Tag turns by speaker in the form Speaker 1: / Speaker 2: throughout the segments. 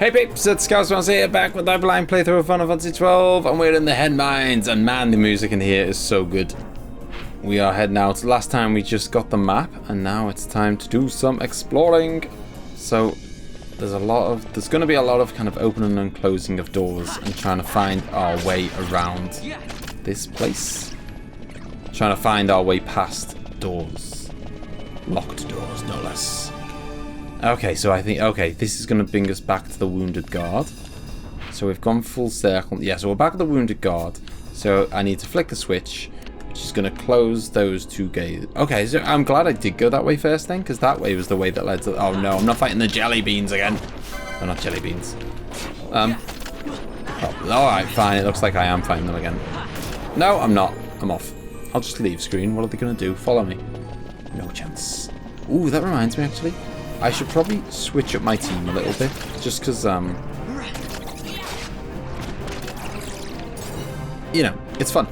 Speaker 1: Hey peeps, it's ScouseMouse here, back with our blind playthrough of Final Fantasy 12, and we're in the head mines, and man, the music in here is so good. We are heading out. Last time we just got the map, and now it's time to do some exploring. So there's going to be a lot of kind of opening and closing of doors, and trying to find our way around this place. Trying to find our way past doors. Locked doors, no less. Okay, so I think, this is going to bring us back to the Wounded Guard. So we've gone full circle. Yeah, so we're back at the Wounded Guard. So I need to flick the switch, which is going to close those two gates. Okay, so I'm glad I did go that way first then, because that way was the way that led to... Oh no, I'm not fighting the jelly beans again. They're not jelly beans. Alright, fine. It looks like I am fighting them again. No, I'm not. I'm off. I'll just leave screen. What are they going to do? Follow me. No chance. Ooh, that reminds me actually. I should probably switch up my team a little bit, just because, you know, it's fun.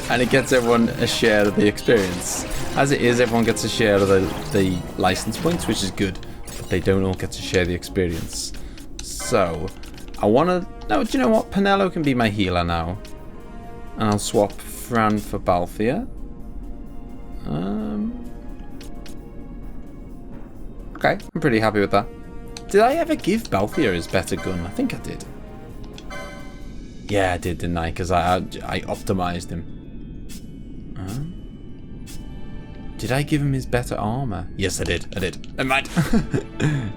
Speaker 1: And it gets everyone a share of the experience. As it is, everyone gets a share of the license points, which is good, but they don't all get to share the experience. So, I want to... No, do you know what? Penelo can be my healer now. And I'll swap Fran for Balthier. Okay, I'm pretty happy with that. Did I ever give Balthier his better gun? I think I did. Yeah, I did, didn't I? Because I optimized him. Did I give him his better armor? Yes, I did. I did. Never mind.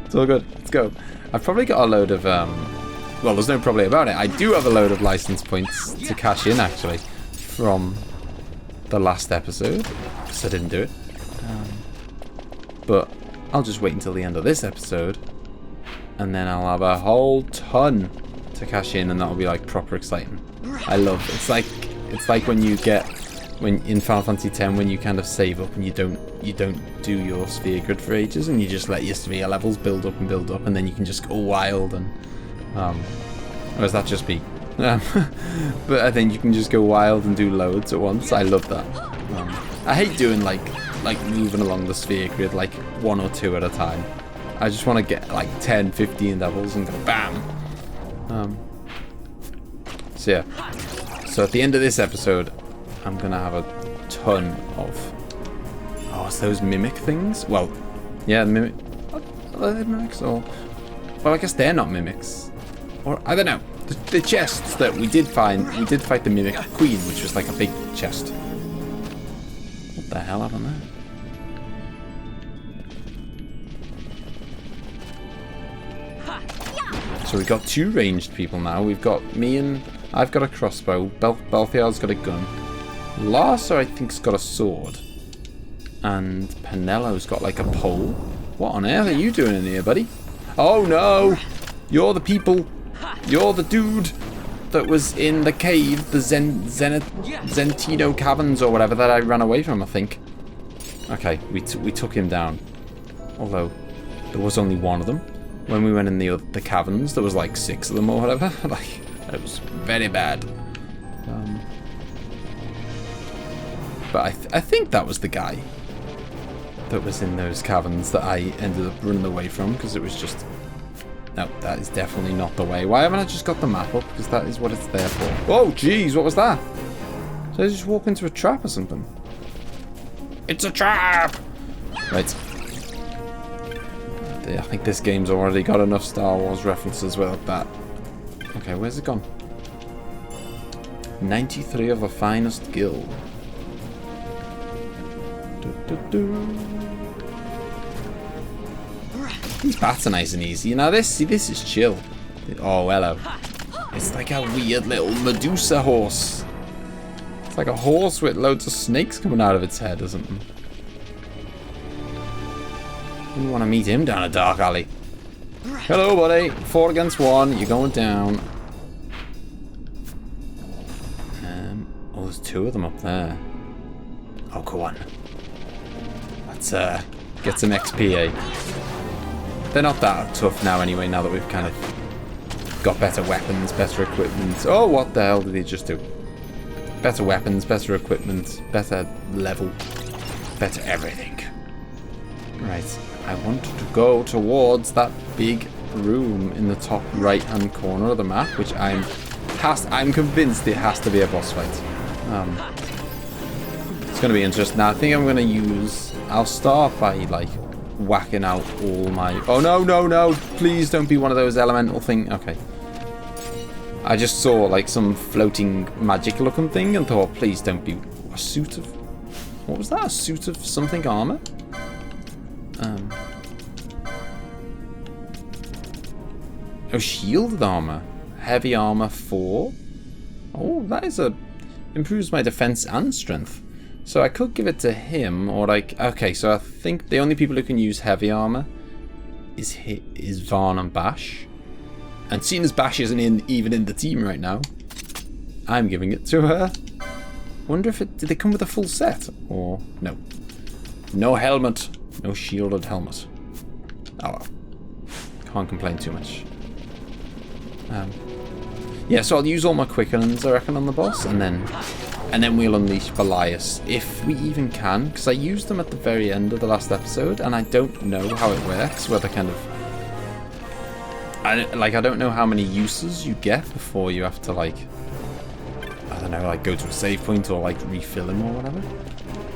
Speaker 1: It's all good. Let's go. I've probably got a load of... well, there's no probably about it. I do have a load of license points to cash in, actually, from the last episode. Because I didn't do it. But... I'll just wait until the end of this episode, and then I'll have a whole ton to cash in, and that'll be like proper exciting. I love it's like when you get in Final Fantasy X when you kind of save up and you don't do your sphere grid for ages, and you just let your sphere levels build up, and then you can just go wild and or is that just me? But I think you can just go wild and do loads at once. I love that. I hate doing like moving along the sphere grid like 1 or 2 at a time. I just want to get like 10, 15 levels and go bam. So yeah. So at the end of this episode, I'm gonna have a ton of... Oh, it's those mimic things? Well, yeah, mimic... Are they mimics or... Well, I guess they're not mimics. Or, I don't know. The chests that we did find, we did fight the mimic queen, which was like a big chest. What the hell happened there? So we've got 2 ranged people now. We've got me and... I've got a crossbow. Balthier's got a gun. Larsa, I think, has got a sword. And Penelo's got like a pole. What on earth are you doing in here, buddy? Oh no! You're the people. You're the dude that was in the cave, the Zentino caverns or whatever that I ran away from, I think. Okay, we took him down. Although, there was only one of them. When we went in the caverns, there was like 6 of them or whatever. Like, it was very bad. But I think that was the guy that was in those caverns that I ended up running away from, because it was just... No, that is definitely not the way. Why haven't I just got the map up? Because that is what it's there for. Oh, jeez, what was that? Did I just walk into a trap or something? It's a trap! Right. I think this game's already got enough Star Wars references without that. Okay, where's it gone? 93 of the finest guild. These bats are nice and easy. Now this is chill. Oh, hello. It's like a weird little Medusa horse. It's like a horse with loads of snakes coming out of its head or something. You want to meet him down a dark alley. Hello, buddy. 4 against 1. You're going down. Oh, there's 2 of them up there. Oh, go on. Let's get some XP, eh? They're not that tough now anyway, now that we've kind of got better weapons, better equipment. Oh, what the hell did he just do? Better weapons, better equipment, better level, better everything. Right. I want to go towards that big room in the top right-hand corner of the map, which I'm convinced it has to be a boss fight. It's going to be interesting. Now, I think I'm going to use... I'll start by, like, whacking out all my... Oh, no, no, no. Please don't be one of those elemental thing. Okay. I just saw, like, some floating magic-looking thing and thought, please don't be a suit of... What was that? A suit of something armor? Oh, shielded armor. Heavy armor 4. Oh, that is a... Improves my defense and strength. So I could give it to him, or like... Okay, so I think the only people who can use heavy armor is Varn and Bash. And seeing as Bash isn't even in the team right now, I'm giving it to her. Wonder if it... Did they come with a full set? Or... No. No helmet. No shielded helmet. Oh well. Can't complain too much. Yeah, so I'll use all my quickenings, I reckon, on the boss, and then we'll unleash Belias, if we even can, because I used them at the very end of the last episode, and I don't know how it works, whether kind of... I don't know how many uses you get before you have to, like... I don't know, like, go to a save point or, like, refill him or whatever.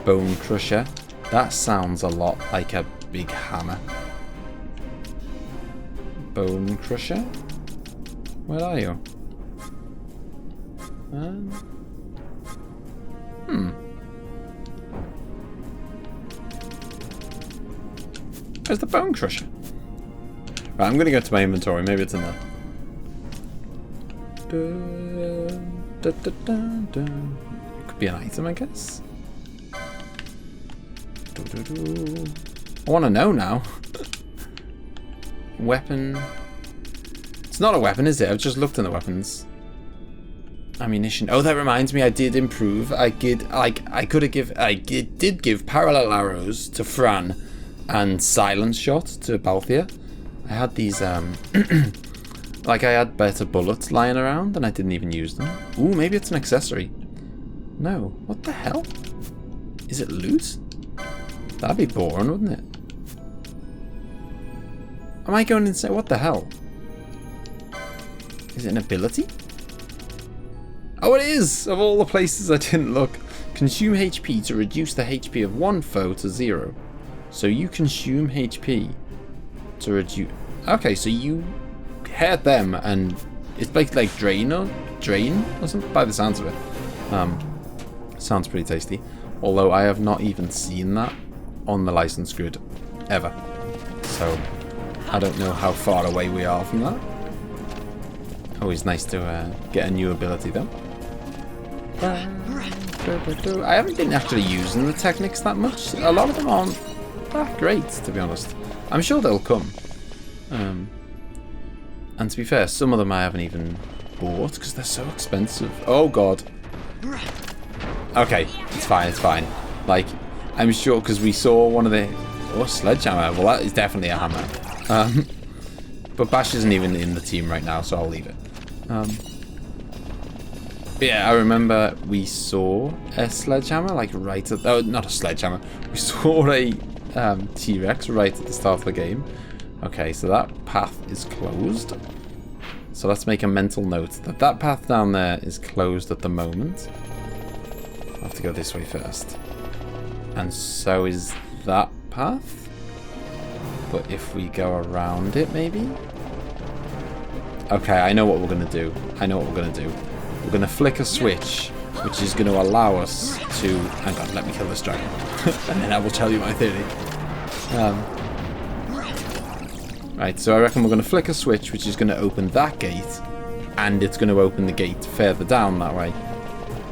Speaker 1: Bone Crusher. That sounds a lot like a big hammer. Bone Crusher? Where are you? Where's the Bone Crusher? Right, I'm gonna go to my inventory. Maybe it's in there. It could be an item, I guess. I want to know now. Weapon. It's not a weapon, is it? I've just looked in the weapons. Ammunition. Oh, that reminds me. I did improve. I did give parallel arrows to Fran and silence shot to Balthia. I had these like I had better bullets lying around and I didn't even use them. Ooh, maybe it's an accessory. No. What the hell? Is it loot? That'd be boring, wouldn't it? Am I going insane? What the hell? Is it an ability? Oh, it is! Of all the places I didn't look. Consume HP to reduce the HP of one foe to 0. So you consume HP to reduce... Okay, so you hurt them and it's like drain or something by the sounds of it. Sounds pretty tasty. Although I have not even seen that on the license grid ever. So I don't know how far away we are from that. Always nice to get a new ability though. I haven't been actually using the techniques that much. A lot of them aren't that great, to be honest. I'm sure they'll come. And to be fair, some of them I haven't even bought because they're so expensive. Oh god. Okay, it's fine, it's fine. Like, I'm sure because we saw one of the... Oh, sledgehammer. Well, that is definitely a hammer. But Bash isn't even in the team right now, so I'll leave it. But yeah, I remember we saw a sledgehammer, like right at... Oh, not a sledgehammer. We saw a T-Rex right at the start of the game. Okay, so that path is closed. So let's make a mental note that that path down there is closed at the moment. I have to go this way first. And so is that path. But if we go around it, maybe? Okay, I know what we're going to do. I know what we're going to do. We're going to flick a switch, which is going to allow us to... Hang on, let me kill this dragon. And then I will tell you my theory. Right, so I reckon we're going to flick a switch, which is going to open that gate. And it's going to open the gate further down that way.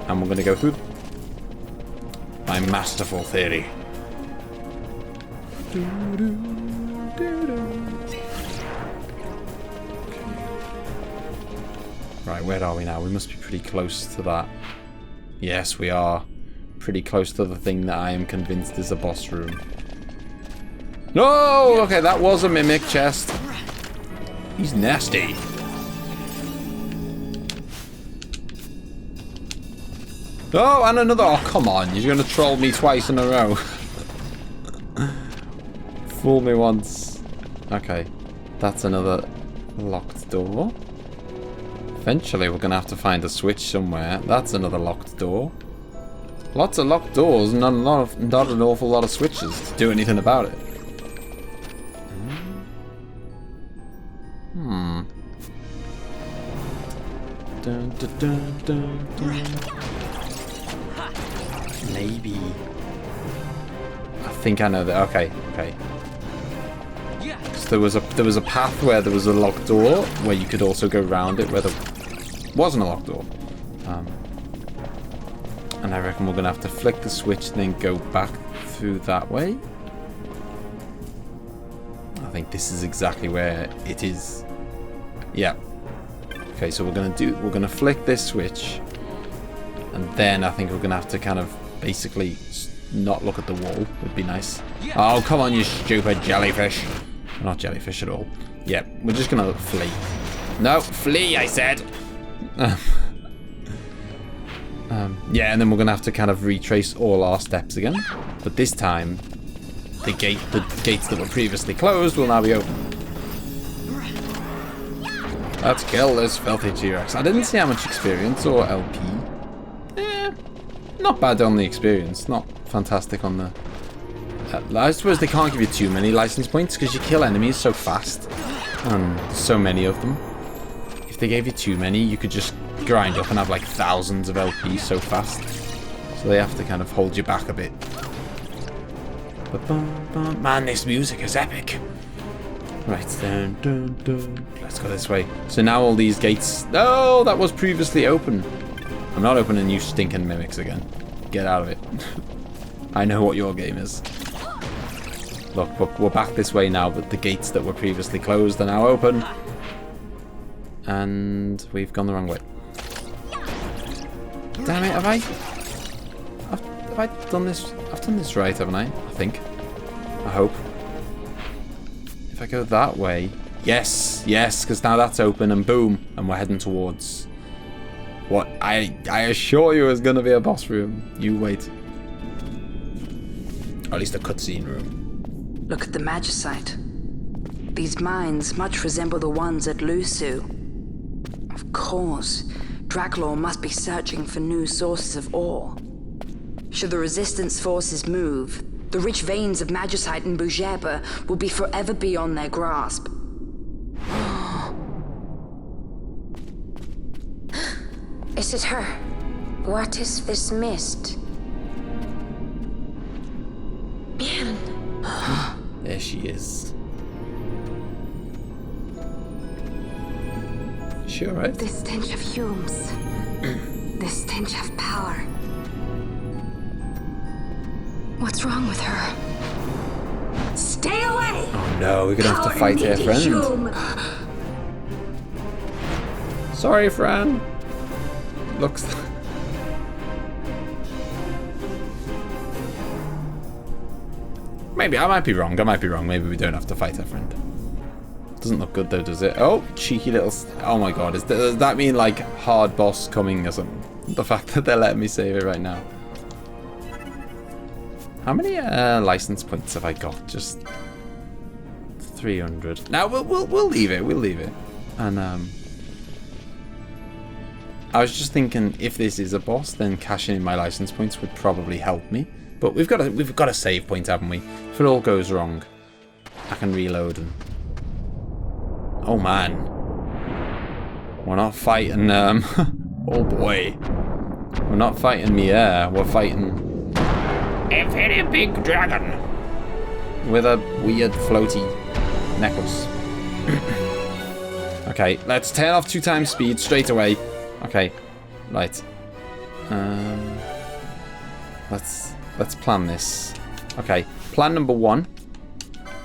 Speaker 1: And we're going to go through... My masterful theory. Right, where are we now? We must be pretty close to that. Yes, we are. Pretty close to the thing that I am convinced is a boss room. No! Okay, that was a mimic chest. He's nasty. Oh, and another. Oh, come on. You're going to troll me twice in a row. Fool me once. Okay. That's another Locked door. Eventually we're going to have to find a switch somewhere. That's another locked door. Lots of locked doors and not an awful lot of switches to do anything about it. Dun, dun, dun, dun, dun. Maybe. I think I know that. Okay, okay. So there was a path where there was a locked door where you could also go around it where there wasn't a locked door. And I reckon we're gonna have to flick the switch, then go back through that way. I think this is exactly where it is. Yeah. Okay, so we're gonna flick this switch, and then I think we're gonna have to kind of basically not look at the wall. Would be nice. Oh, come on, you stupid jellyfish! Not jellyfish at all. Yeah, we're just gonna flee. No, flee! I said. Yeah, and then we're gonna have to kind of retrace all our steps again, but this time the gates that were previously closed will now be open. Let's kill this filthy T-Rex. I didn't see how much experience or LP. Not bad on the experience. Not fantastic on the... I suppose they can't give you too many license points because you kill enemies so fast. And so many of them. If they gave you too many, you could just grind up and have like thousands of LP so fast. So they have to kind of hold you back a bit. Man, this music is epic. Right, dun, dun, dun. Let's go this way. So now all these gates... No, that was previously open. I'm not opening you stinking mimics again. Get out of it. I know what your game is. Look, we're back this way now, but the gates that were previously closed are now open. And we've gone the wrong way. Damn it, have I done this? I've done this right, haven't I? I think. I hope. If I go that way... Yes, yes, because now that's open and boom. And we're heading towards... what I assure you is going to be a boss room. You wait. Or at least a cutscene room.
Speaker 2: Look at the Magicite. These mines much resemble the ones at Lusu. Of course, Draculaur must be searching for new sources of ore. Should the Resistance forces move, the rich veins of Magicite and Bujeba will be forever beyond their grasp.
Speaker 3: Is it her? What is this mist? Man.
Speaker 1: There she is. She alright?
Speaker 3: The stench of fumes. The stench of power. What's wrong with her? Stay away!
Speaker 1: Oh no, we're gonna have to fight her friend. Sorry, Fran. Looks... Maybe, I might be wrong. Maybe we don't have to fight her friend. Doesn't look good though, does it? Oh, cheeky little... Oh my god, does that mean like hard boss coming or something? The fact that they're letting me save it right now. How many license points have I got? Just 300. Now we'll leave it. We'll leave it. And I was just thinking, if this is a boss, then cashing in my license points would probably help me. But we've got a save point, haven't we? If it all goes wrong, I can reload and... Oh man, we're not fighting. Oh boy, we're not fighting Mier. We're fighting a very big dragon with a weird floaty necklace. Okay, let's turn off 2x speed straight away. Okay, right. Let's plan this. Okay, plan number 1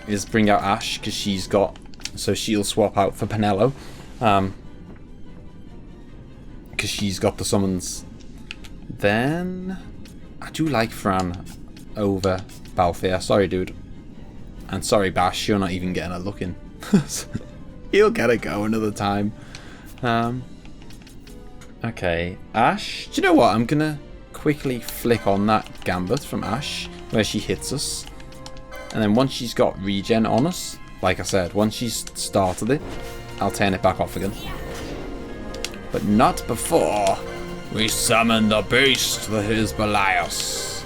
Speaker 1: is bring out Ash because she's got, so she'll swap out for Penelo, because she's got the summons. Then I do like Fran over Balthier. Sorry, dude, and sorry, Bash. You're not even getting a look in. He'll get a go another time. Okay, Ash. Do you know what? I'm gonna quickly flick on that Gambit from Ash where she hits us, and then once she's got regen on us, like I said, once she's started it, I'll turn it back off again. But not before we summon the beast that is Belias.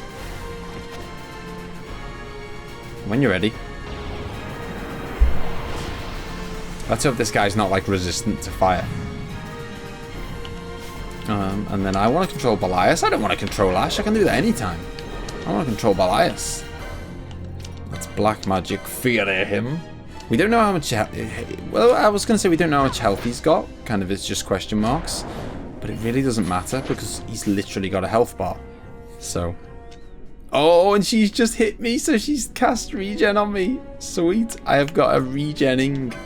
Speaker 1: When you're ready. Let's hope this guy's not, like, resistant to fire. And then I want to control Belias. I don't want to control Ash. I can do that anytime. I want to control Belias. Let's black magic fear him. We don't know how much... Well, I was going to say we don't know how much health he's got. Kind of, it's just question marks. But it really doesn't matter because he's literally got a health bar. So... Oh, and she's just hit me, so she's cast regen on me. Sweet. I have got a regening...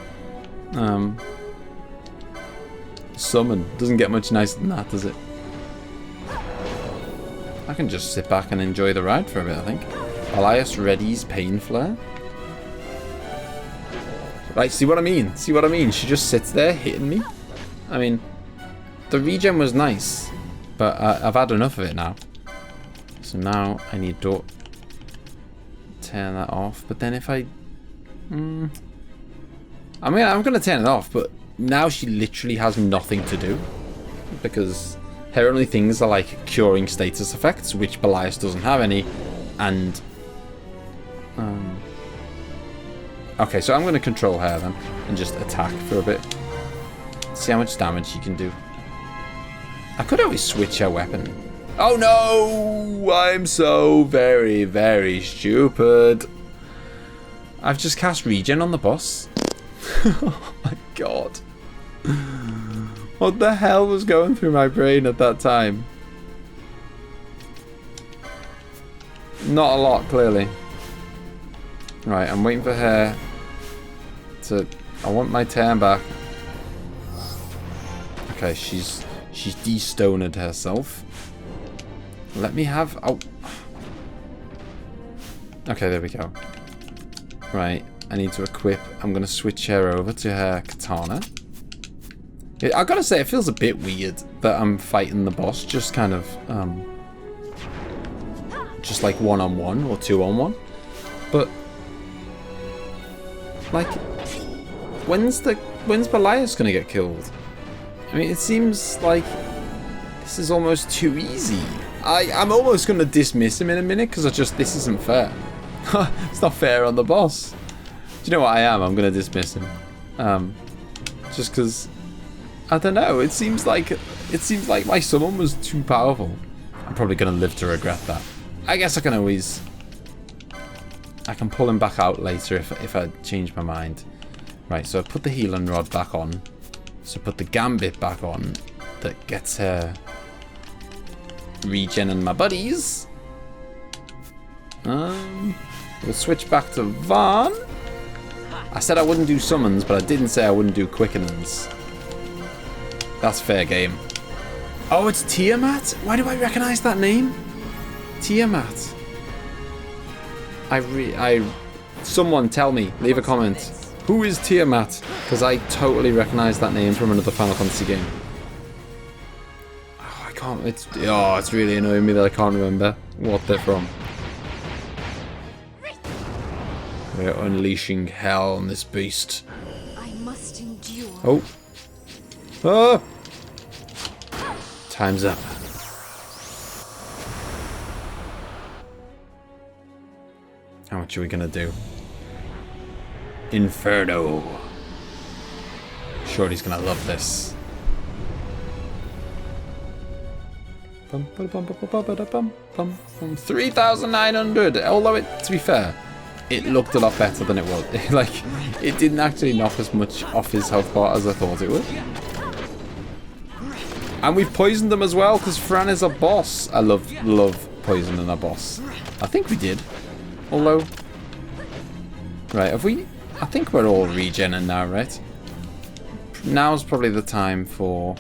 Speaker 1: summon. Doesn't get much nicer than that, does it? I can just sit back and enjoy the ride for a bit, I think. Elias readies Pain Flare. Right, see what I mean? See what I mean? She just sits there hitting me. I mean, the regen was nice, but I've had enough of it now. So now I need to turn that off. But then if I... I mean, I'm going to turn it off, but now she literally has nothing to do. Because her only things are like curing status effects, which Belias doesn't have any. And... okay, so I'm going to control her then. And just attack for a bit. See how much damage she can do. I could always switch her weapon. Oh no! I'm so very, very stupid. I've just cast regen on the boss. Oh my god. What the hell was going through my brain at that time? Not a lot, clearly. Right, I'm waiting for her to... I want my turn back. Okay, she's de-stoned herself. Let me have... Oh. Okay, there we go. Right, I need to equip. I'm going to switch her over to her katana. I gotta say, it feels a bit weird that I'm fighting the boss just kind of... just like one-on-one or two-on-one. But... like... When's Belias going to get killed? I mean, it seems like... this is almost too easy. I'm almost going to dismiss him in a minute because this isn't fair. It's not fair on the boss. Do you know what I am? I'm going to dismiss him. Just because, I don't know. It seems like my summon was too powerful. I'm probably going to live to regret that. I guess I can always... I can pull him back out later if I change my mind. Right, so I put the healing rod back on. So put the gambit back on. That gets her... regen and my buddies. We'll switch back to Vaughn. I said I wouldn't do summons, but I didn't say I wouldn't do quickenings. That's fair game. Oh, it's Tiamat? Why do I recognize that name? Tiamat. Someone tell me, leave a comment. Who is Tiamat? Because I totally recognize that name from another Final Fantasy game. Oh, I can't. It's really annoying me that I can't remember what they're from. We're unleashing hell on this beast.
Speaker 3: I must endure.
Speaker 1: Oh. Ah! Time's up. How much are we gonna do? Inferno. Shorty's gonna love this. 3,900. Although to be fair, it looked a lot better than it was. Like, it didn't actually knock as much off his health bar as I thought it would. And we've poisoned them as well, because Fran is a boss. I love poisoning a boss. I think we did. Although... right, have we... I think we're all regening now, right? Now's probably the time for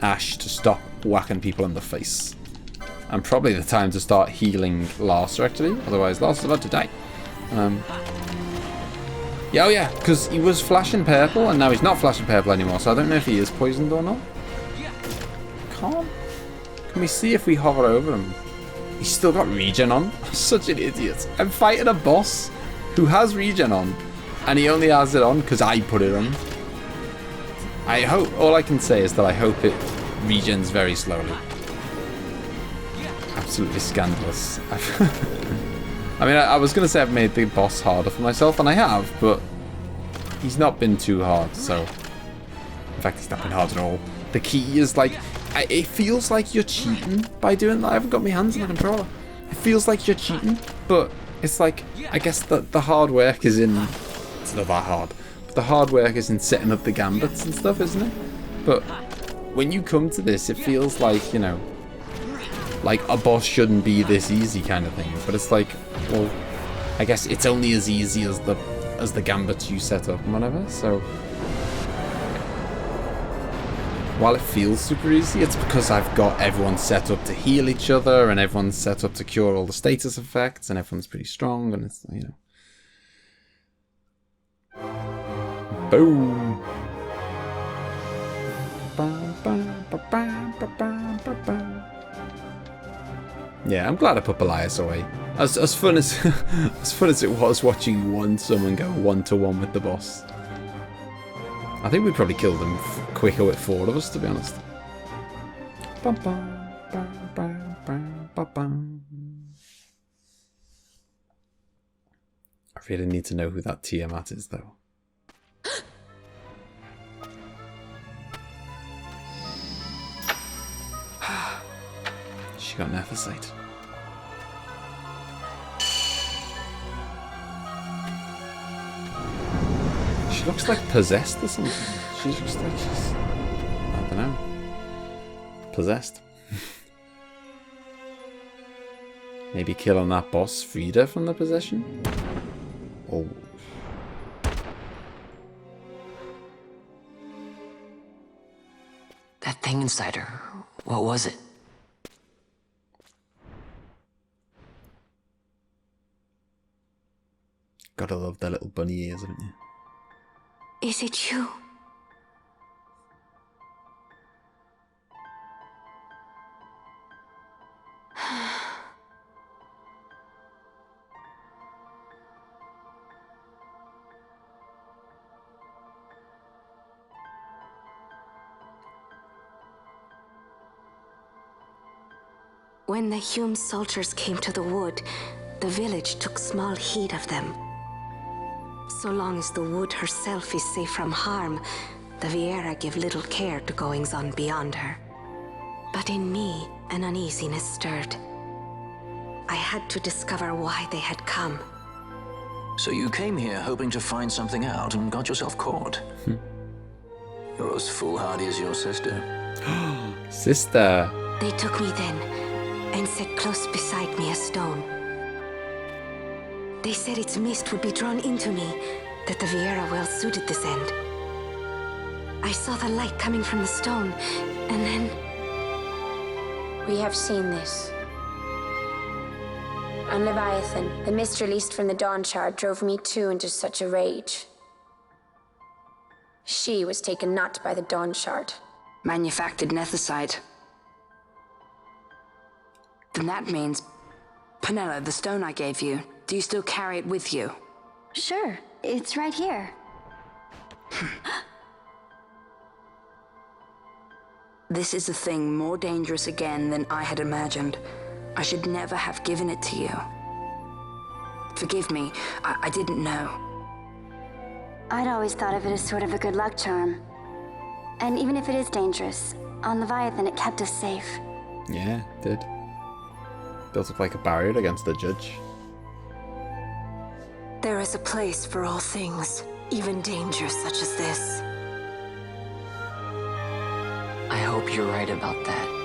Speaker 1: Ash to stop whacking people in the face. And probably the time to start healing Larsa, actually. Otherwise, Larsa's about to die. Yeah, oh yeah, because he was flashing purple, and now he's not flashing purple anymore, so I don't know if he is poisoned or not. Can we see if we hover over him? He's still got regen on. I'm such an idiot. I'm fighting a boss who has regen on, and he only has it on because I put it on. I hope, all I can say is that I hope it regens very slowly. Absolutely scandalous. I mean, I was going to say I've made the boss harder for myself, and I have, but he's not been too hard, so... In fact, he's not been hard at all. The key is like... It feels like you're cheating by doing that. I haven't got my hands on the controller. It feels like you're cheating, but it's like... I guess the hard work is in... It's not that hard. But the hard work is in setting up the gambits and stuff, isn't it? But when you come to this, it feels like, you know... Like, a boss shouldn't be this easy kind of thing. But it's like, well, I guess it's only as easy as the gambits you set up and whatever, so... While it feels super easy, it's because I've got everyone set up to heal each other, and everyone's set up to cure all the status effects, and everyone's pretty strong, and it's, you know... Boom! Yeah, I'm glad I put Belias away. As fun as as fun as it was watching one summon go 1-to-1 with the boss. I think we'd probably kill them quicker with 4 of us, to be honest. I really need to know who that Tiamat is, though. She got Nephesite. She looks like possessed or something. She looks like she's... I don't know. Possessed. Maybe killing that boss freed her from the possession? Oh.
Speaker 4: That thing inside her, what was it?
Speaker 1: Gotta love their little bunny ears, haven't you?
Speaker 3: Is it you? When the Hume soldiers came to the wood, the village took small heed of them. So long as the wood herself is safe from harm, the Viera give little care to goings-on beyond her. But in me, an uneasiness stirred. I had to discover why they had come.
Speaker 4: So you came here hoping to find something out and got yourself caught. You're as foolhardy as your sister.
Speaker 1: Sister!
Speaker 3: They took me then, and set close beside me a stone. They said its mist would be drawn into me, that the Viera well suited this end. I saw the light coming from the stone, and then...
Speaker 5: We have seen this. On Leviathan, the mist released from the Dawn Shard drove me too into such a rage. She was taken not by the Dawn Shard.
Speaker 2: Manufactured Nephesite. Then that means... Penella, the stone I gave you, do you still carry it with you?
Speaker 3: Sure, it's right here.
Speaker 2: This is a thing more dangerous again than I had imagined. I should never have given it to you. Forgive me, I didn't know.
Speaker 6: I'd always thought of it as sort of a good luck charm. And even if it is dangerous, on Leviathan it kept us safe.
Speaker 1: Yeah, it did. Built up like a barrier against the judge.
Speaker 3: There is a place for all things, even dangers such as this.
Speaker 4: I hope you're right about that.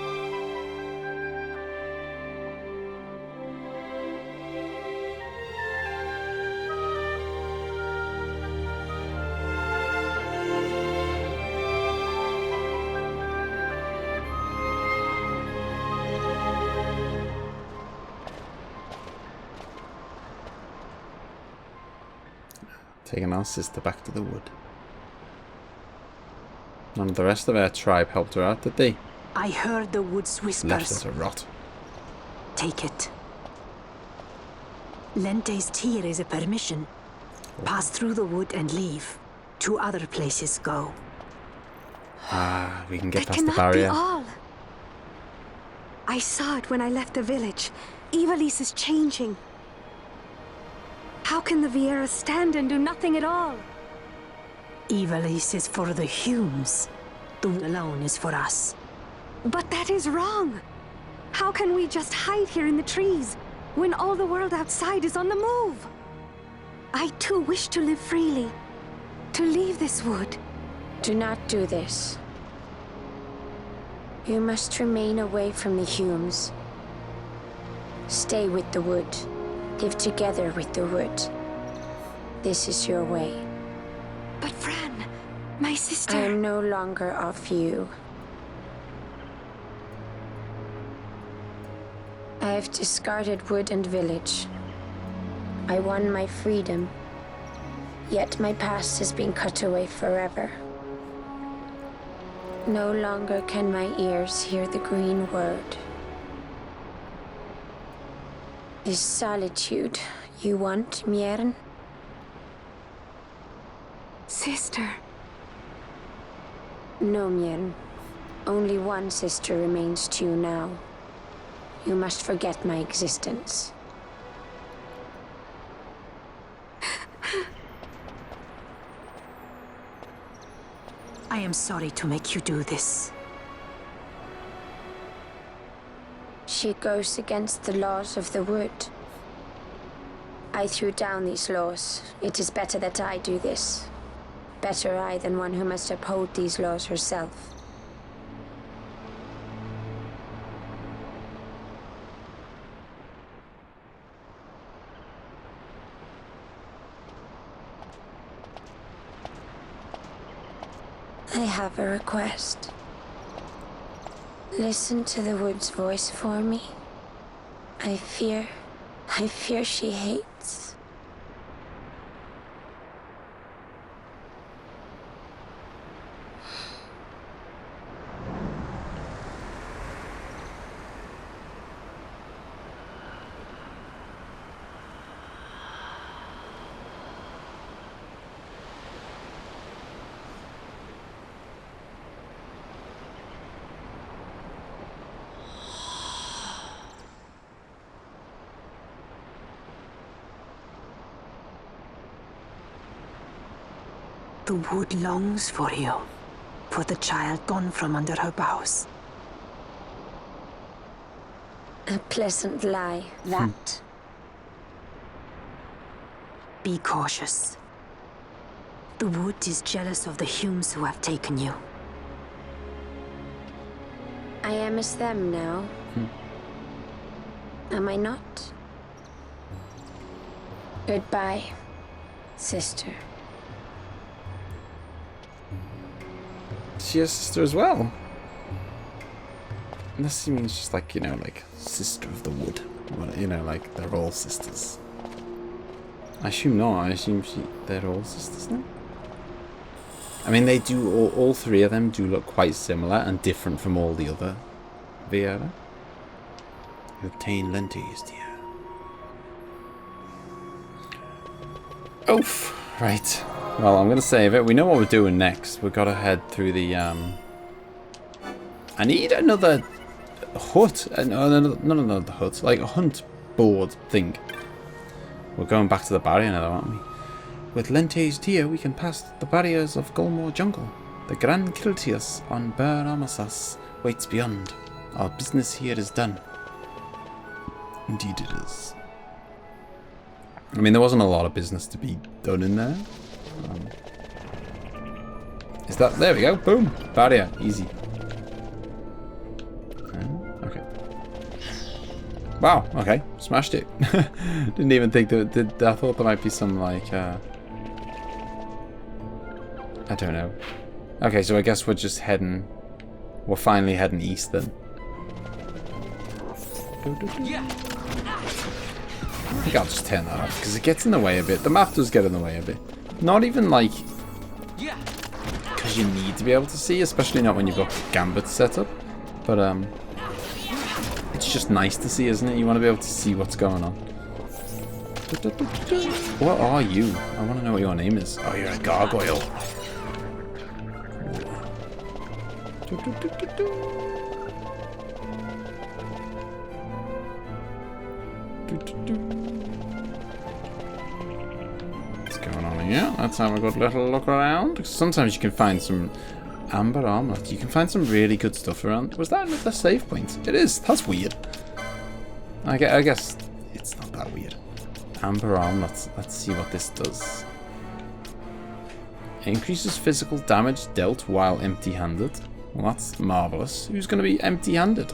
Speaker 1: Taking our sister back to the wood. None of the rest of our tribe helped her out, did they?
Speaker 7: I heard the wood's whispers.
Speaker 1: Left her to rot.
Speaker 7: Take it. Lente's tear is a permission. Pass through the wood and leave. To other places go.
Speaker 1: Ah, we can get
Speaker 3: That
Speaker 1: past the
Speaker 3: cannot
Speaker 1: barrier.
Speaker 3: be all. I saw it when I left the village. Evilise is changing. How can the Vieira stand and do nothing at all?
Speaker 7: Evilise is for the Humes. The wood alone is for us.
Speaker 3: But that is wrong. How can we just hide here in the trees when all the world outside is on the move? I too wish to live freely, to leave this wood.
Speaker 5: Do not do this. You must remain away from the Humes. Stay with the wood. Live together with the wood. This is your way.
Speaker 3: But Fran, my sister...
Speaker 5: I am no longer of you. I have discarded wood and village. I won my freedom, yet my past has been cut away forever. No longer can my ears hear the green word. Is solitude you want, Miern?
Speaker 3: Sister.
Speaker 5: No, Miern. Only one sister remains to you now. You must forget my existence.
Speaker 7: I am sorry to make you do this.
Speaker 5: She goes against the laws of the wood. I threw down these laws. It is better that I do this. Better I than one who must uphold these laws herself. I have a request. Listen to the wood's voice for me. I fear she hates.
Speaker 7: The wood longs for you, for the child gone from under her boughs.
Speaker 5: A pleasant lie, that.
Speaker 7: Be cautious. The wood is jealous of the Humes who have taken you.
Speaker 5: I am as them now. Am I not? Goodbye, sister.
Speaker 1: She has a sister as well. Unless he means just like, you know, like sister of the wood. You know, like they're all sisters. I assume not. I assume they're all sisters now. I mean, they do, all three of them do look quite similar and different from all the other Vieira. You obtain lentes, dear. Oof. Right. Well, I'm going to save it. We know what we're doing next. We've got to head through the... I need another hut. No, not another hut. Like a hunt board thing. We're going back to the barrier now, aren't we? With lentes deer, we can pass the barriers of Gulmore Jungle. The Grand Kiltius on Bur Amasas waits beyond. Our business here is done. Indeed it is. I mean, there wasn't a lot of business to be done in there. Is that... There we go. Boom. Barrier. Easy. Okay. Wow. Okay. Smashed it. Didn't even think that... I thought there might be some, like... I don't know. Okay, so I guess we're just heading... We're finally heading east then. I think I'll just turn that off because it gets in the way a bit. The map does get in the way a bit. Not even like because you need to be able to see, especially not when you've got Gambit set up. But it's just nice to see, isn't it? You want to be able to see what's going on. What are you? I want to know what your name is. Oh, you're a gargoyle. What's going on here? Let's have a good little look around. Sometimes you can find some amber armlet. You can find some really good stuff around. Was that another save point? It is. That's weird. I guess it's not that weird. Amber armlet. Let's see what this does. Increases physical damage dealt while empty-handed. Well, that's marvellous. Who's going to be empty-handed?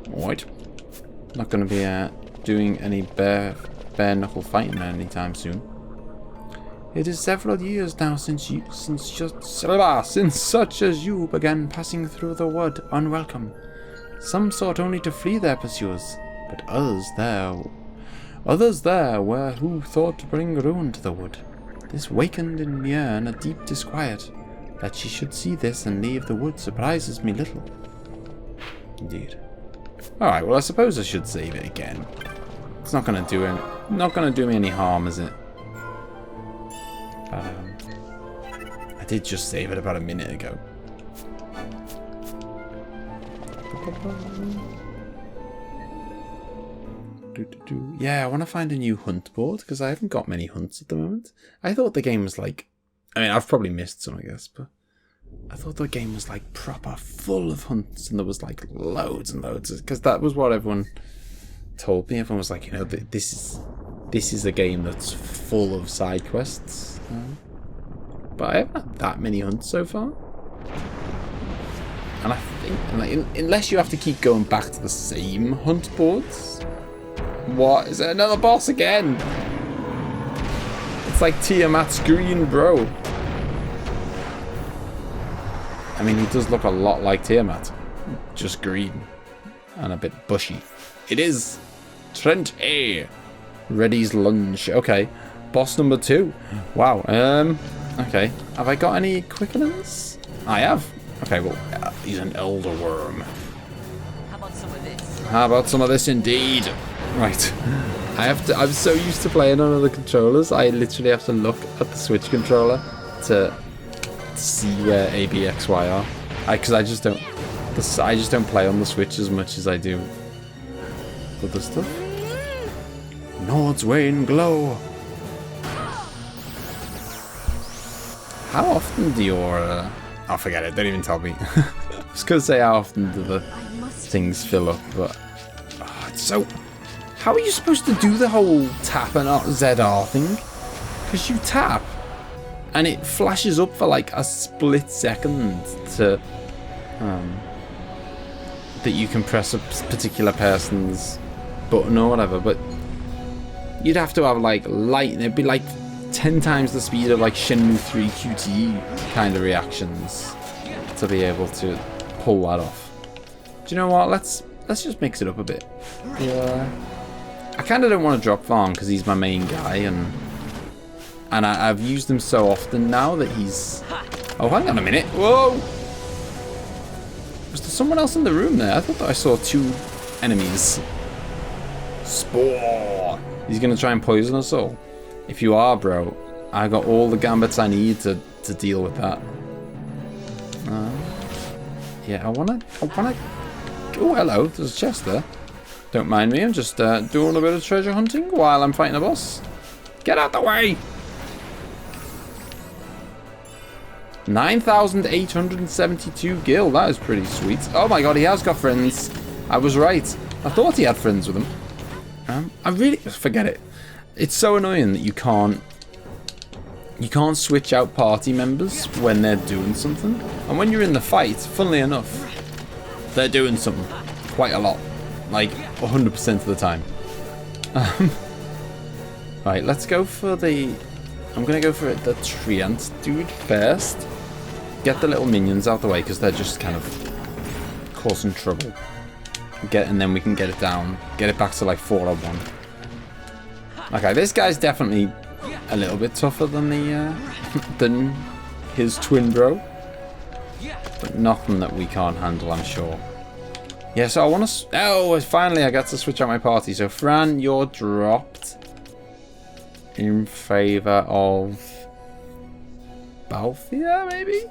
Speaker 1: Right. Not going to be doing any bare knuckle fighting anytime soon. It is several years now since such as you began passing through the wood unwelcome. Some sought only to flee their pursuers, but others there were who thought to bring ruin to the wood. This wakened in Mjern a deep disquiet. That she should see this and leave the wood surprises me little. Indeed. Alright, well I suppose I should save it again. It's not gonna do me any harm, is it? But I did just save it about a minute ago. Yeah, I want to find a new hunt board because I haven't got many hunts at the moment. I thought the game was like, I mean, I've probably missed some, I guess, but I thought the game was like proper full of hunts and there was like loads and loads, because that was what everyone told me. Everyone was like, you know, this is a game that's full of side quests. But I haven't had that many hunts so far. And I think, like, unless you have to keep going back to the same hunt boards. What? Is it another boss again? It's like Tiamat's green, bro. I mean, he does look a lot like Tiamat. Just green. And a bit bushy. It is Trent A. Reddy's lunge. Okay. Boss number 2. Wow. Okay. Have I got any quickenings? I have. Okay, well, he's an elder worm.
Speaker 8: How about some of this?
Speaker 1: How about some of this indeed? Right. I'm so used to playing on other controllers, I literally have to look at the Switch controller to see where A, B, X, Y are. Because I just don't play on the Switch as much as I do other stuff. Nord's Wane Glow. How often do your... oh, forget it. Don't even tell me. I was going to say how often do the things fill up, but... oh, it's so... how are you supposed to do the whole tap and ZR thing? Because you tap, and it flashes up for like a split second to... that you can press a particular person's button or whatever, but... you'd have to have like light, and it'd be like 10 times the speed of like Shenmue 3 QTE kind of reactions to be able to pull that off. Do you know what? Let's just mix it up a bit. Yeah. I kind of don't want to drop farm because he's my main guy, and I've used him so often now that he's... oh, hang on a minute. Whoa! Was there someone else in the room there? I thought that I saw 2 enemies. Spore! He's going to try and poison us all. If you are, bro, I got all the gambits I need to deal with that. Yeah, I wanna... oh, hello, there's a chest there. Don't mind me, I'm just doing a bit of treasure hunting while I'm fighting a boss. Get out the way! 9,872 gil, that is pretty sweet. Oh my god, he has got friends. I was right. I thought he had friends with him. I really... forget it. It's so annoying that you can't switch out party members when they're doing something. And when you're in the fight, funnily enough, they're doing something quite a lot. Like 100% of the time. Right, let's go for the... I'm going to go for the Treant dude first. Get the little minions out the way because they're just kind of causing trouble. And then we can get it down. Get it back to like 4-on-1. Okay, this guy's definitely a little bit tougher than the than his twin bro, but nothing that we can't handle, I'm sure. Yeah, so I want to... oh, finally I got to switch out my party. So Fran, you're dropped in favor of Balthia, maybe?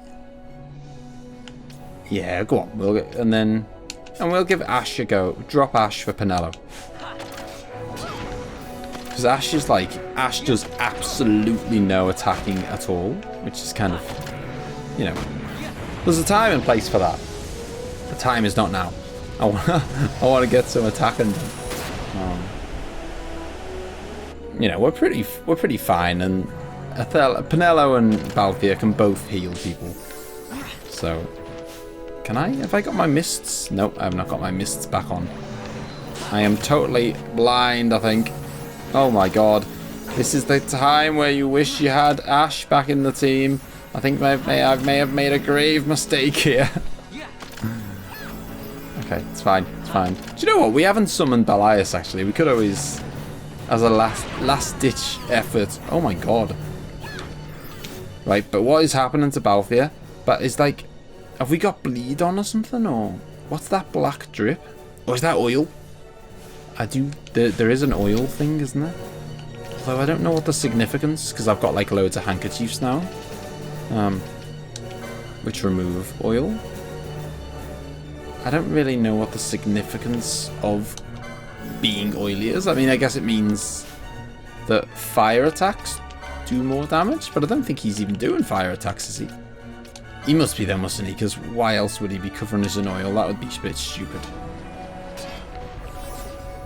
Speaker 1: Yeah, go on. We'll give Ash a go. Drop Ash for Penelo. Because Ash does absolutely no attacking at all, which is kind of, you know, there's a time and place for that. The time is not now. I want to get some attacking. You know, we're pretty fine, and Penelo and Balthia can both heal people. So, can I? Have I got my mists? Nope, I have not got my mists back on. I am totally blind, I think. Oh my god. This is the time where you wish you had Ash back in the team. I think I may have made a grave mistake here. Okay, it's fine. It's fine. Do you know what? We haven't summoned Belias, actually. We could always, as a last-ditch effort. Oh my god. Right, but what is happening to Balthia? But is like, have we got bleed on or something? Or what's that black drip? Or is that oil? There is an oil thing, isn't there? Although I don't know what the significance, because I've got like loads of handkerchiefs now. Which remove oil. I don't really know what the significance of being oily is. I mean, I guess it means that fire attacks do more damage, but I don't think he's even doing fire attacks, is he? He must be there, mustn't he? Because why else would he be covering us in oil? That would be a bit stupid.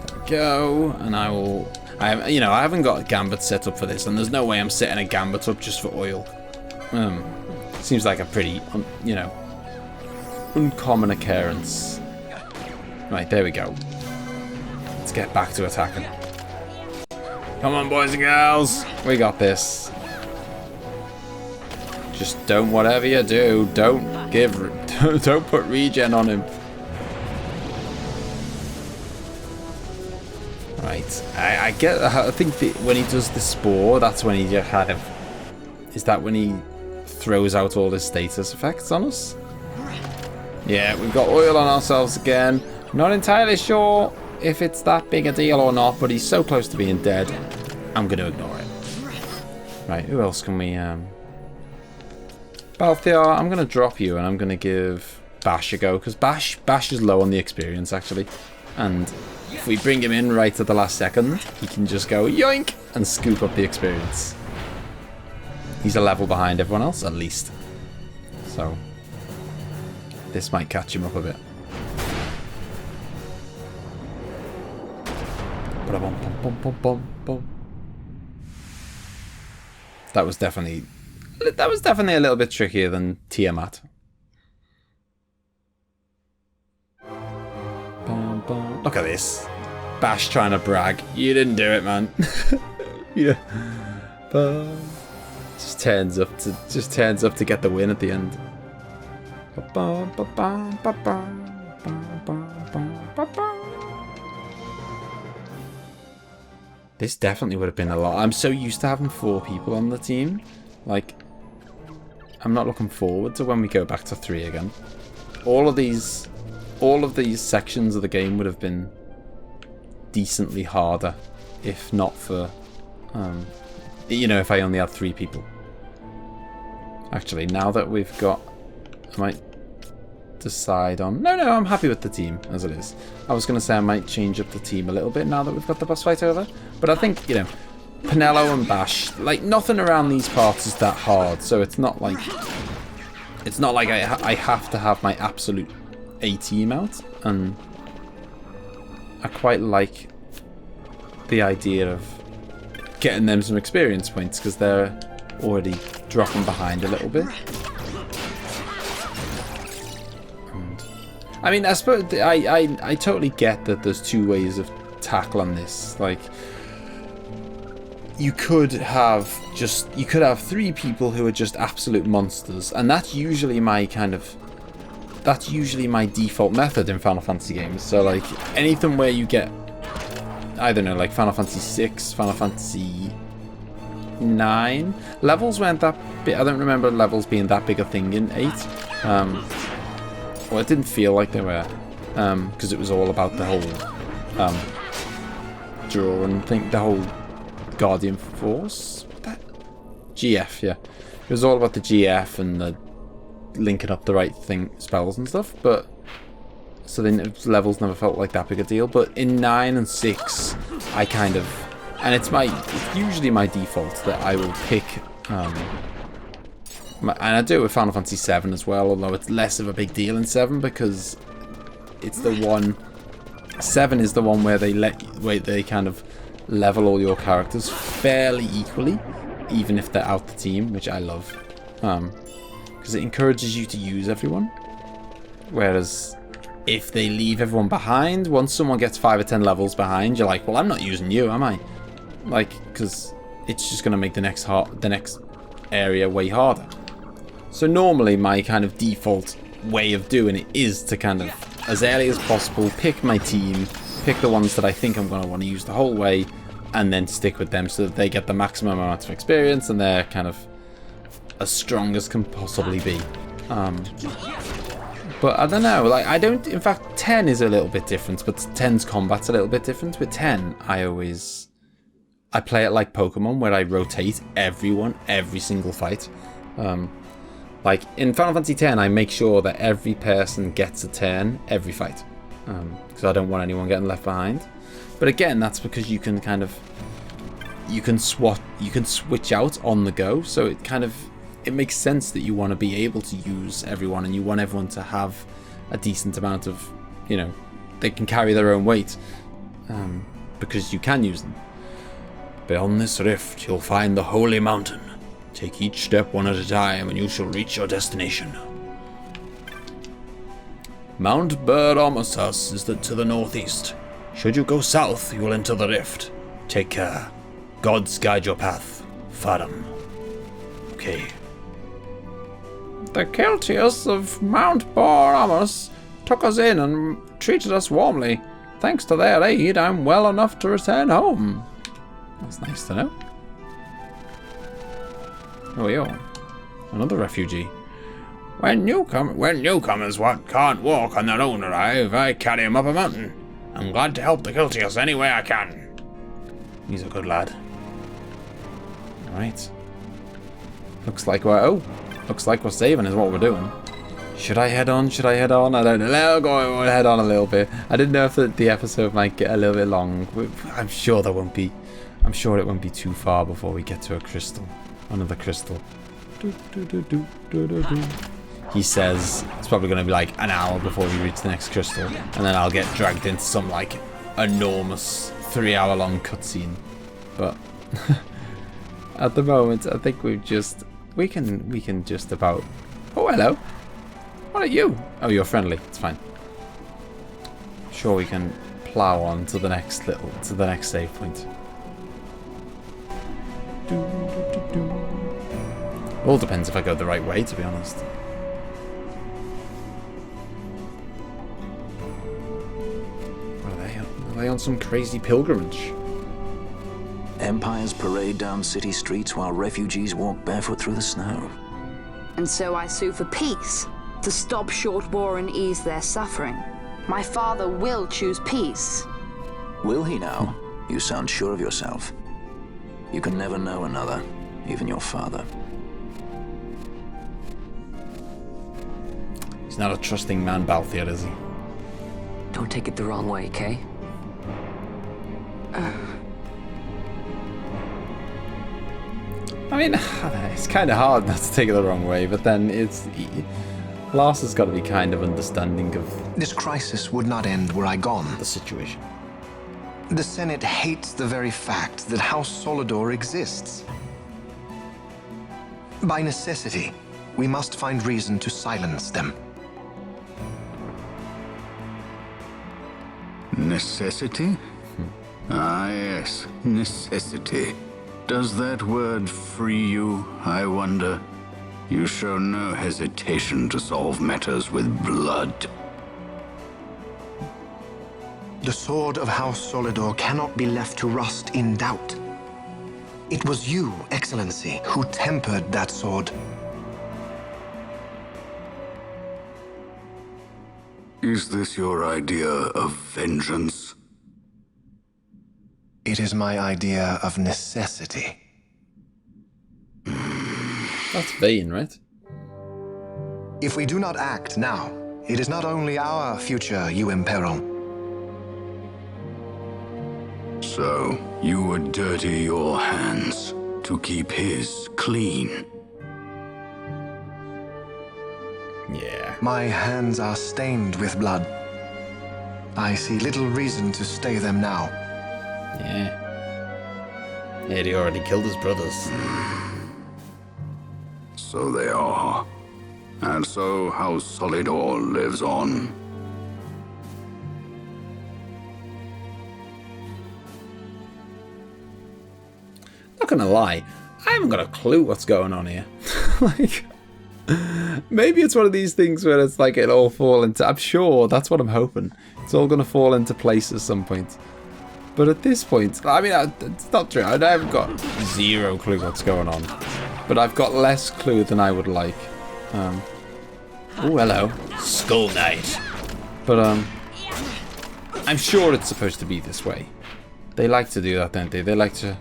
Speaker 1: There we go, and I haven't got a gambit set up for this, and there's no way I'm setting a gambit up just for oil. Seems like a pretty, you know, uncommon occurrence. Right, there we go. Let's get back to attacking. Come on, boys and girls. We got this. Just don't, whatever you do, don't put regen on him. Right. I think when he does the spore, that's when he just kind of, is that when he throws out all his status effects on us? Yeah, we've got oil on ourselves again. Not entirely sure if it's that big a deal or not, but he's so close to being dead. I'm going to ignore it. Right, who else can we... Balthia, I'm going to drop you, and I'm going to give Bash a go, because Bash is low on the experience, actually. And if we bring him in right at the last second, he can just go yoink and scoop up the experience. He's a level behind everyone else, at least. So, this might catch him up a bit. That was definitely a little bit trickier than Tiamat. Look at this. Bash trying to brag. You didn't do it, man. Yeah. Just turns up to get the win at the end. This definitely would have been a lot. I'm so used to having 4 people on the team. Like, I'm not looking forward to when we go back to 3 again. All of these sections of the game would have been decently harder if not for, you know, if I only had 3 people. Actually, now that we've got, I might decide on... No, I'm happy with the team as it is. I was going to say I might change up the team a little bit now that we've got the boss fight over. But I think, you know, Penelo and Bash, like, nothing around these parts is that hard. So it's not like I have to have my absolute A team out. And I quite like the idea of getting them some experience points because they're already dropping behind a little bit. I mean, I suppose I totally get that there's 2 ways of tackling this. Like, you could have 3 people who are just absolute monsters, and that's usually my default method in Final Fantasy games. So like anything where you get, I don't know, like Final Fantasy 6, Final Fantasy 9, levels weren't that big. I don't remember levels being that big a thing in 8. Well, it didn't feel like they were, because it was all about the whole drawing thing, the whole Guardian Force, GF, yeah. It was all about the GF and the linking up the right spells and stuff, but so then levels never felt like that big a deal. But in 9 and 6, I kind of, and it's usually my default that I will pick, and I do it with Final Fantasy 7 as well, although it's less of a big deal in 7 because it's the one. 7 is the one where they kind of level all your characters fairly equally, even if they're out the team, which I love, because it encourages you to use everyone. Whereas if they leave everyone behind, once someone gets 5 or 10 levels behind, you're like, well, I'm not using you, am I? Like, because it's just gonna make the next area way harder. So normally my kind of default way of doing it is to kind of, as early as possible, pick my team, pick the ones that I think I'm going to want to use the whole way, and then stick with them so that they get the maximum amount of experience and they're kind of as strong as can possibly be. But I don't know, like, I don't, in fact, 10 is a little bit different, but 10's combat's a little bit different. With 10, I play it like Pokemon, where I rotate everyone, every single fight. Like, in Final Fantasy X, I make sure that every person gets a turn every fight. Because I don't want anyone getting left behind. But again, that's because you can kind of... You can switch out on the go. So it kind of... It makes sense that you want to be able to use everyone. And you want everyone to have a decent amount of... You know, they can carry their own weight. Because you can use them. Beyond this rift, you'll find the Holy Mountain. Take each step one at a time, and you shall reach your destination. Mount Bur Amasas is to the northeast. Should you go south, you will enter the rift. Take care. Gods guide your path. Farum. Okay. The Keltius of Mount Bur Amas took us in and treated us warmly. Thanks to their aid, I'm well enough to return home. That's nice to know. Oh, yo. Another refugee. When newcomers can't walk on their own arrive, I carry them up a mountain. I'm glad to help the Keltius any way I can. He's a good lad. Alright. Looks like we're saving is what we're doing. Should I head on? I don't know. We'll head on a little bit. I didn't know if the episode might get a little bit long. I'm sure it won't be too far before we get to a crystal. Another crystal. He says it's probably going to be like an hour before we reach the next crystal, and then I'll get dragged into some like enormous 3-hour-long cutscene. But at the moment, I think we can just about. Oh, hello. What are you? Oh, you're friendly. It's fine. Sure, we can plow on to the next save point. All depends if I go the right way, to be honest. Are they on some crazy pilgrimage?
Speaker 4: Empires parade down city streets while refugees walk barefoot through the snow.
Speaker 2: And so I sue for peace, to stop short war and ease their suffering. My father will choose peace.
Speaker 4: Will he now? You sound sure of yourself. You can never know another, even your father.
Speaker 1: He's not a trusting man, Balthier, is he?
Speaker 8: Don't take it the wrong way, Kay?
Speaker 1: I mean, it's kind of hard not to take it the wrong way, but then Lars has got to be kind of understanding of
Speaker 9: this crisis would not end were I gone.
Speaker 1: The situation.
Speaker 9: The Senate hates the very fact that House Solidor exists. By necessity, we must find reason to silence them.
Speaker 10: Necessity? Ah, yes, necessity. Does that word free you, I wonder? You show no hesitation to solve matters with blood.
Speaker 9: The sword of House Solidor cannot be left to rust in doubt. It was you, Excellency, who tempered that sword.
Speaker 10: Is this your idea of vengeance?
Speaker 9: It is my idea of necessity.
Speaker 1: That's vain, right?
Speaker 9: If we do not act now, it is not only our future you imperil.
Speaker 10: So, you would dirty your hands to keep his clean.
Speaker 1: Yeah.
Speaker 9: My hands are stained with blood. I see little reason to stay them now.
Speaker 1: Yeah. Yeah, he already killed his brothers.
Speaker 10: So they are. And so House Solidor lives on.
Speaker 1: Not gonna lie, I haven't got a clue what's going on here. Like, maybe it's one of these things where it's like it'll all fall into... I'm sure, that's what I'm hoping. It's all gonna fall into place at some point. But at this point, I mean, it's not true. I haven't got zero clue what's going on. But I've got less clue than I would like. Oh, hello. Skull Knight. But, I'm sure it's supposed to be this way. They like to do that, don't they? They like to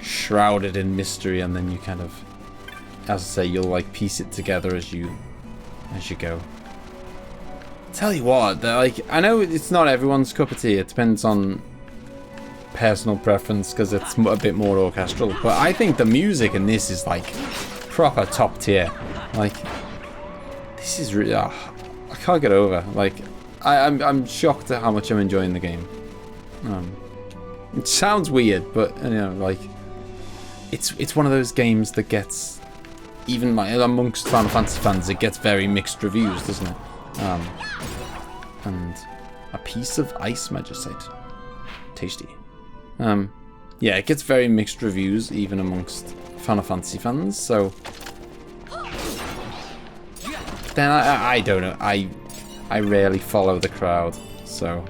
Speaker 1: shroud it in mystery, and then you kind of, as I say, you'll like piece it together as you go. Tell you what, like, I know it's not everyone's cup of tea. It depends on personal preference because it's a bit more orchestral. But I think the music in this is like proper top tier. Like, this is really, I can't get over. Like, I'm shocked at how much I'm enjoying the game. It sounds weird, but you know, like, it's one of those games that gets, even like amongst Final Fantasy fans, it gets very mixed reviews, doesn't it? And a piece of ice magicite, tasty. Yeah, it gets very mixed reviews even amongst Final Fantasy fans. So then I don't know. I rarely follow the crowd, so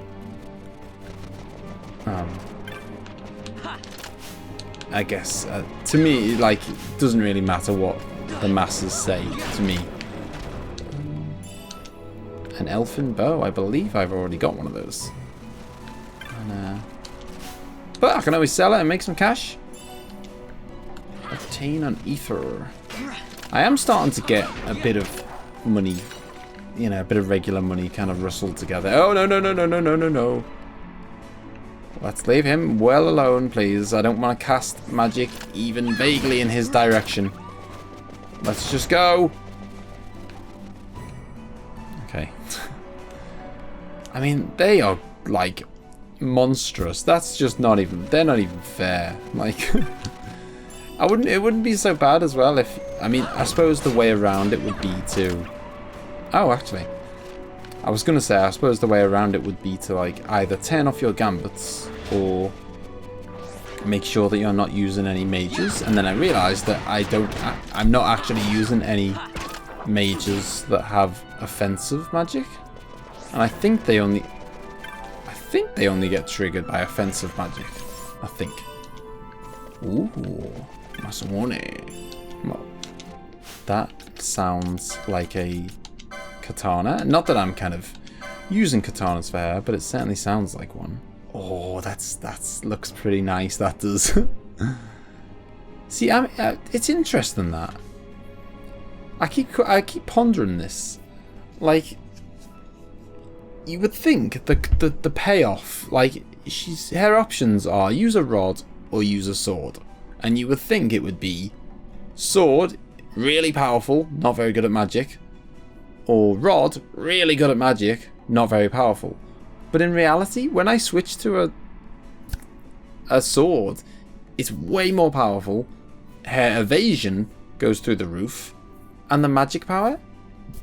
Speaker 1: I guess to me, like, it doesn't really matter what the masses say to me. An elfin bow, I believe I've already got one of those. And, but I can always sell it and make some cash. Obtain an ether. I am starting to get a bit of money, you know, a bit of regular money kind of rustled together. Oh, no. Let's leave him well alone, please. I don't want to cast magic even vaguely in his direction. Let's just go. Okay. I mean, they are, like, monstrous. That's just not even... They're not even fair. Like, it wouldn't be so bad as well if... I mean, I suppose the way around it would be to... Oh, actually. I was going to say, I suppose the way around it would be to, like, either turn off your gambits or make sure that you're not using any mages. And then I realised that I'm not actually using any mages that have offensive magic. And I think they only get triggered by offensive magic. I think. Ooh, Masone. That sounds like a katana. Not that I'm kind of using katanas for her, but it certainly sounds like one. Oh, that's looks pretty nice. That does. See, it's interesting that. I keep pondering this. Like, you would think the payoff, like, her options are use a rod or use a sword, and you would think it would be sword, really powerful, not very good at magic, or rod, really good at magic, not very powerful. But in reality, when I switch to a sword, it's way more powerful. Her evasion goes through the roof, and the magic power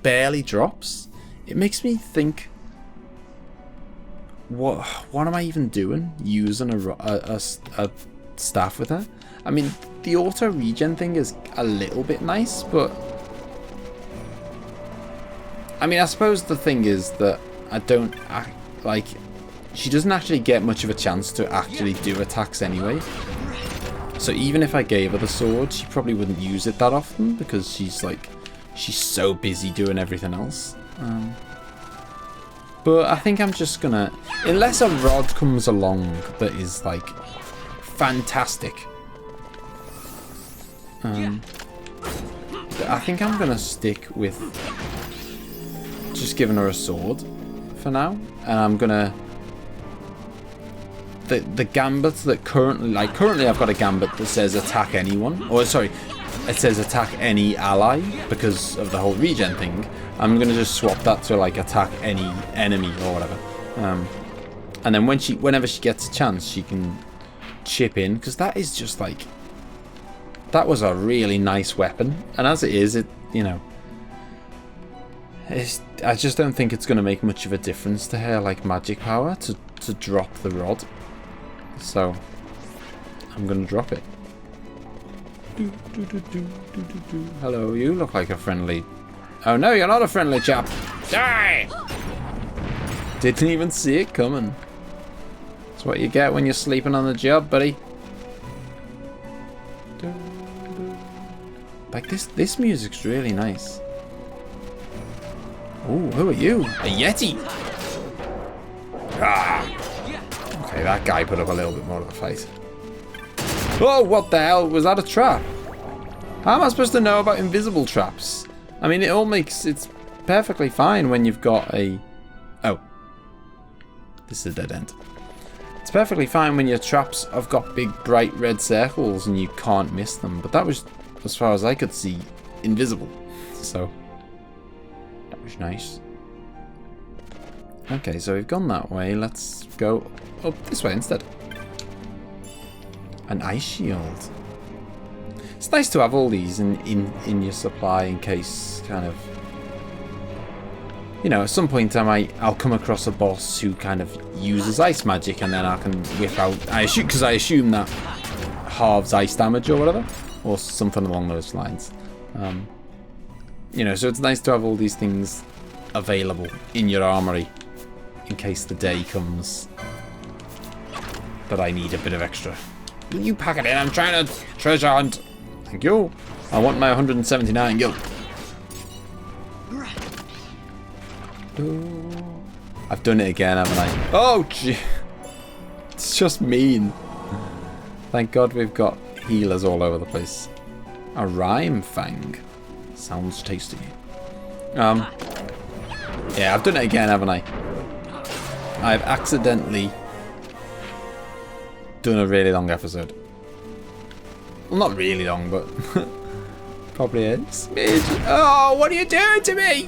Speaker 1: barely drops. It makes me think, what am I even doing using a staff with her? I mean, the auto regen thing is a little bit nice, but I mean, I suppose the thing is that she doesn't actually get much of a chance to actually do attacks anyway. So even if I gave her the sword, she probably wouldn't use it that often because she's so busy doing everything else. But I think I'm just gonna, unless a rod comes along that is like fantastic. I think I'm gonna stick with just giving her a sword for now, and I'm gonna the gambit that currently I've got a gambit that says attack anyone, or sorry, it says attack any ally because of the whole regen thing. I'm gonna just swap that to like attack any enemy or whatever, and then whenever she gets a chance, she can chip in, because that is just like, that was a really nice weapon, and as it is, I just don't think it's going to make much of a difference to her like magic power to drop the rod, so I'm going to drop it. Hello, you look like a friendly... Oh no, you're not a friendly chap. Die! Didn't even see it coming. That's what you get when you're sleeping on the job, buddy. Like this music's really nice. Ooh, who are you? A Yeti! Ah! Okay, that guy put up a little bit more of a fight. Oh, what the hell? Was that a trap? How am I supposed to know about invisible traps? I mean, it's perfectly fine when you've got a... Oh. This is a dead end. It's perfectly fine when your traps have got big, bright red circles and you can't miss them. But that was, as far as I could see, invisible. So, that was nice. Okay, so we've gone that way. Let's go up this way instead. An ice shield. It's nice to have all these in your supply in case, kind of, you know, at some point I'll come across a boss who kind of uses ice magic, and then I can whip out, because I assume that halves ice damage or whatever, or something along those lines. You know, so it's nice to have all these things available in your armory in case the day comes that I need a bit of extra. Will you pack it in? I'm trying to treasure hunt. Thank you. I want my 179 gil. I've done it again, haven't I? Oh, gee. It's just mean. Thank God we've got healers all over the place. A rhyme fang. Sounds tasty. Yeah, I've done it again, haven't I? I've accidentally done a really long episode. Well, not really long, but probably is. Oh, what are you doing to me?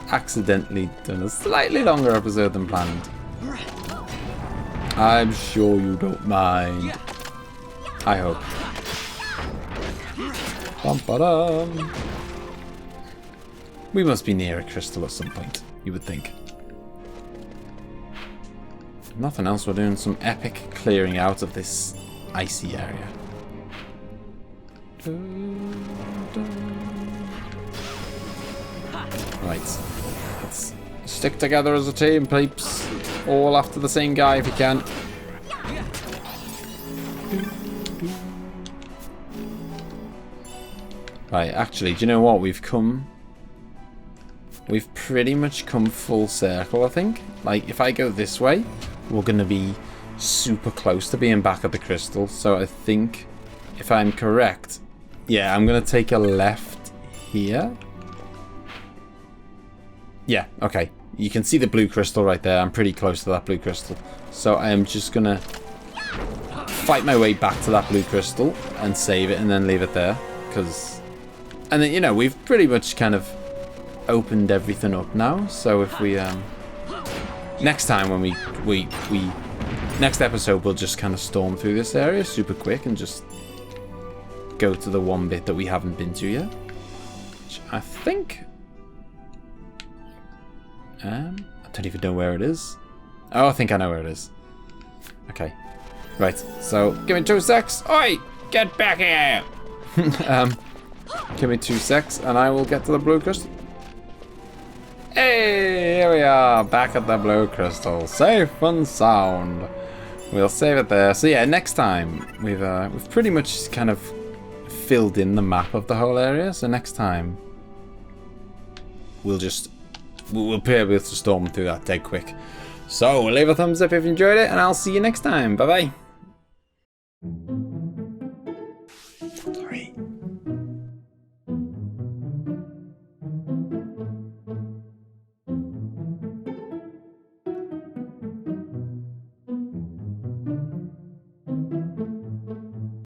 Speaker 1: Accidentally done a slightly longer episode than planned. I'm sure you don't mind. I hope. Bum-ba-dum. We must be near a crystal at some point, you would think. If nothing else, we're doing some epic clearing out of this icy area. Right. Let's stick together as a team, peeps. All after the same guy if you can. Right, actually, do you know what? We've pretty much come full circle, I think. Like, if I go this way, we're going to be super close to being back at the crystal. So I think, if I'm correct, yeah, I'm going to take a left here. Yeah, okay. You can see the blue crystal right there. I'm pretty close to that blue crystal. So I am just going to fight my way back to that blue crystal and save it and then leave it there. And then, you know, we've pretty much kind of opened everything up now. So if we, next time when we next episode, we'll just kind of storm through this area super quick and just go to the one bit that we haven't been to yet. Which I think... I don't even know where it is. Oh, I think I know where it is. Okay. Right, so give me 2 secs. Oi! Get back here! Give me 2 secs and I will get to the blue crystal. Hey, here we are, back at the blue crystal. Safe and sound. We'll save it there. So yeah, next time we've pretty much kind of filled in the map of the whole area. So next time we'll be able to storm through that dead quick. So leave a thumbs up if you enjoyed it, and I'll see you next time. Bye bye.